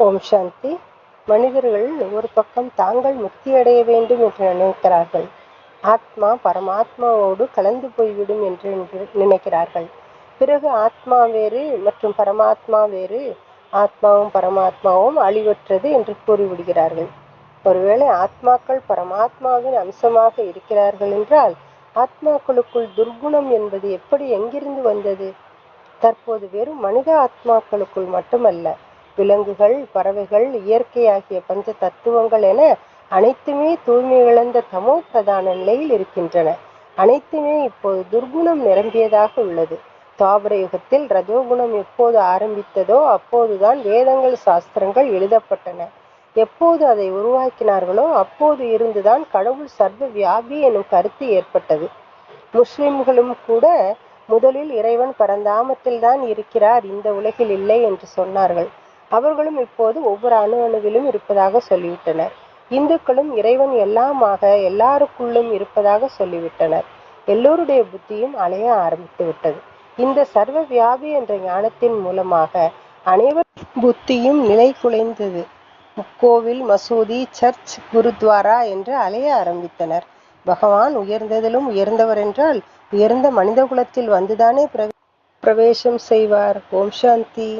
ஓம் சாந்தி. மனிதர்கள் ஒரு பக்கம் தாங்கள் முக்தியடைய வேண்டும் என்று நினைக்கிறார்கள். ஆத்மா பரமாத்மாவோடு கலந்து போய்விடும் என்று நினைக்கிறார்கள். பிறகு ஆத்மா வேறு மற்றும் பரமாத்மா வேறு, ஆத்மாவும் பரமாத்மாவும் அழிவற்றது என்று கூறிவிடுகிறார்கள். ஒருவேளை ஆத்மாக்கள் பரமாத்மாவின் அம்சமாக இருக்கிறார்கள் என்றால் ஆத்மாக்களுக்குள் துர்குணம் என்பது எப்படி எங்கிருந்து வந்தது? தற்போது வெறும் மனித ஆத்மாக்களுக்குள் மட்டுமல்ல, விலங்குகள், பறவைகள், இயற்கை ஆகிய பஞ்ச தத்துவங்கள் என அனைத்துமே தூய்மை இழந்த தமோ பிரதான நிலையில் இருக்கின்றன. அனைத்துமே இப்போது துர்குணம் நிரம்பியதாக உள்ளது. துவாபர யுகத்தில் ரஜோகுணம் எப்போது ஆரம்பித்ததோ அப்போதுதான் வேதங்கள், சாஸ்திரங்கள் எழுதப்பட்டன. எப்போது அதை உருவாக்கினார்களோ அப்போது இருந்துதான் கடவுள் சர்வ வியாபி எனும் கருத்து ஏற்பட்டது. முஸ்லிம்களும் கூட முதலில் இறைவன் பரந்தாமத்தில் தான் இருக்கிறார், இந்த உலகில் இல்லை என்று சொன்னார்கள். அவர்களும் இப்போது ஒவ்வொரு அணுவிலும் இருப்பதாக சொல்லிவிட்டனர். இந்துக்களும் இறைவன் எல்லாமாக எல்லாருக்குள்ளும் இருப்பதாக சொல்லிவிட்டனர். எல்லோருடைய புத்தியும் அலைய ஆரம்பித்து விட்டது. இந்த சர்வ வியாபி என்ற ஞானத்தின் மூலமாக அனைவர் புத்தியும் நிலை குலைந்தது. கோவில், மசூதி, சர்ச், குருத்வாரா என்று அலைய ஆரம்பித்தனர். பகவான் உயர்ந்ததிலும் உயர்ந்தவர் என்றால் உயர்ந்த மனித குலத்தில் வந்துதானே பிரவேசம் செய்வார். ஓம் சாந்தி.